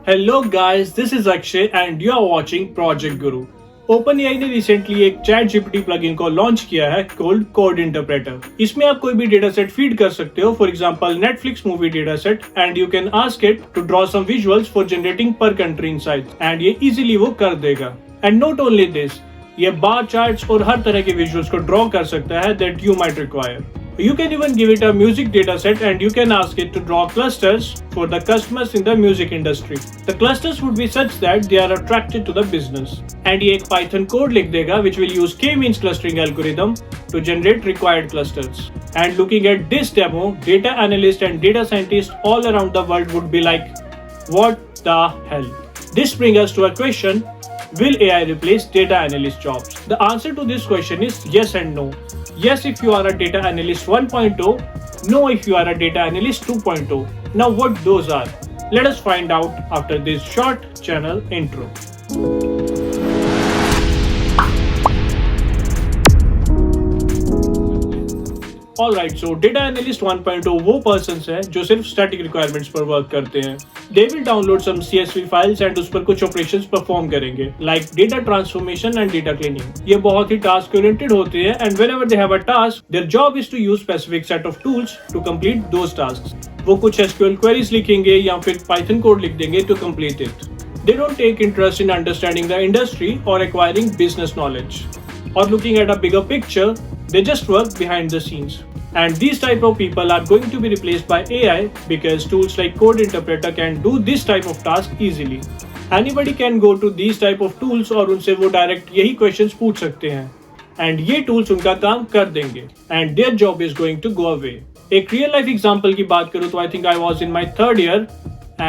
Hello guys, this is Akshay and you are watching Project Guru. OpenAI ने recently एक chat GPT plugin को launch किया है called code interpreter. इसमें आप कोई भी डेटा सेट फीड कर सकते हो, for example Netflix movie data set, and you can ask it to draw some visuals for generating per country insights, and ये इजीली वो कर देगा। एंड नॉट ओनली दिस, ये बार चार्ट्स और हर तरह के विजुअल्स को ड्रॉ कर सकता है that you might require. You can even give it a music dataset and you can ask it to draw clusters for the customers in the music industry. The clusters would be such that they are attracted to the business. And ये एक Python code लिख देगा which will use k-means clustering algorithm to generate required clusters. And looking at this demo, data analysts and data scientists all around the world would be like, what the hell? This brings us to a question. Will AI replace data analyst jobs? The answer to this question is yes and no. Yes if you are a data analyst 1.0, no if you are a data analyst 2.0. Now what those are? Let us find out after this short channel intro. Alright, so data analyst 1.0 वो persons हैं जो सिर्फ static requirements पर work करते हैं. They will download some CSV files and उस पर कुछ operations perform करेंगे, like data transformation and data cleaning. ये बहुत ही task oriented होते हैं and whenever they have a task, their job is to use specific set of tools to complete those tasks. वो कुछ SQL queries लिखेंगे या फिर Python code लिख देंगे to complete it. They don't take interest in understanding the industry or acquiring business knowledge or looking at a bigger picture. They just work behind the scenes. And these type of people are going to be replaced by AI because tools like Code Interpreter can do this type of task easily. Anybody can go to these type of tools और उनसे वो direct यही questions पूछ सकते हैं. And ये tools उनका काम कर देंगे. And their job is going to go away. एक real life example की बात करूँ तो I think I was in my third year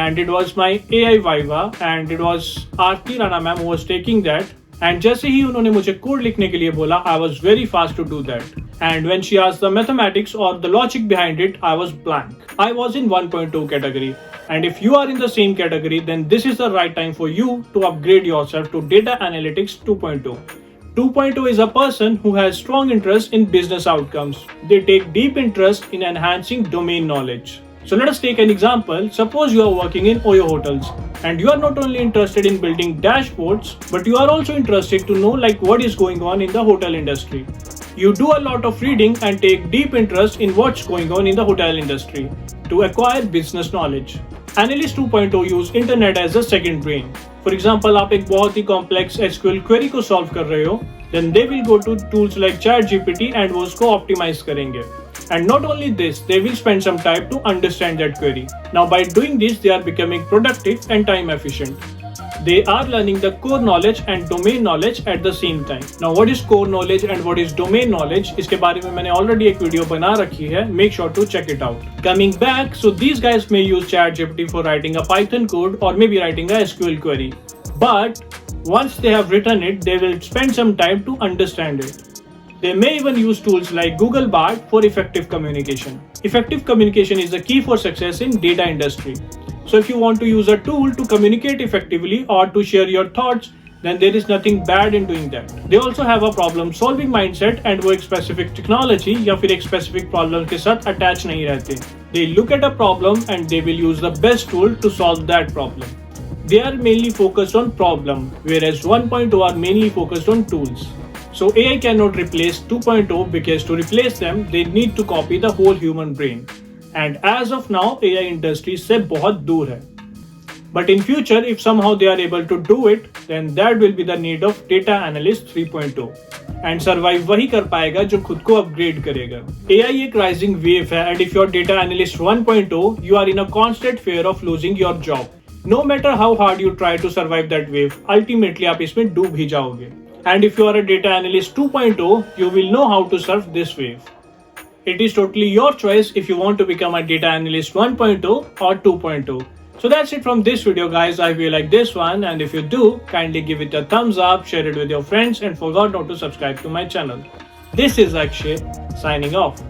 and it was my AI Viva and it was Aarti Rana ma'am who was taking that. And जैसे ही उन्होंने मुझे code लिखने के लिए बोला, I was very fast to do that. And when she asked the mathematics or the logic behind it, I was blank. I was in 1.2 category. And if you are in the same category, then this is the right time for you to upgrade yourself to Data Analytics 2.0. 2.0 is a person who has strong interest in business outcomes. They take deep interest in enhancing domain knowledge. So let us take an example. Suppose you are working in Oyo Hotels and you are not only interested in building dashboards, but you are also interested to know like what is going on in the hotel industry. You do a lot of reading and take deep interest in what's going on in the hotel industry to acquire business knowledge. Analyst 2.0 use internet as a second brain. For example, आप एक बहुत ही complex SQL query को solve कर रहे हो, then they will go to tools like ChatGPT and वो उसको optimize करेंगे. And not only this, they will spend some time to understand that query. Now by doing this, they are becoming productive and time efficient. They are learning the core knowledge and domain knowledge at the same time. Now what is core knowledge and what is domain knowledge? इसके बारे में मैंने already एक video बना रखी है. Make sure to check it out. Coming back, so these guys may use ChatGPT for writing a Python code or maybe writing a SQL query. But once they have written it, they will spend some time to understand it. They may even use tools like Google Bard for effective communication. Effective communication is the key for success in data industry. So if you want to use a tool to communicate effectively or to share your thoughts, then there is nothing bad in doing that. They also have a problem solving mindset and वो एक specific technology या फिर एक specific problem के साथ attach नहीं रहते. They look at a problem and they will use the best tool to solve that problem. They are mainly focused on problem, whereas 1.0 are mainly focused on tools. So AI cannot replace 2.0 because to replace them, they need to copy the whole human brain. And as of now, AI industry से बहुत दूर है. But in future, if somehow they are able to do it, then that will be the need of data analyst 3.0. And survive वही कर पाएगा जो खुद को upgrade करेगा. AI एक rising wave है and if you are data analyst 1.0, you are in a constant fear of losing your job. No matter how hard you try to survive that wave, ultimately आप इसमें डूब ही जाओगे. And if you are a data analyst 2.0, you will know how to surf this wave. It is totally your choice if you want to become a data analyst 1.0 or 2.0. So that's it from this video guys. I hope you like this one and if you do, kindly give it a thumbs up, share it with your friends and forgot not to subscribe to my channel. This is Akshay signing off.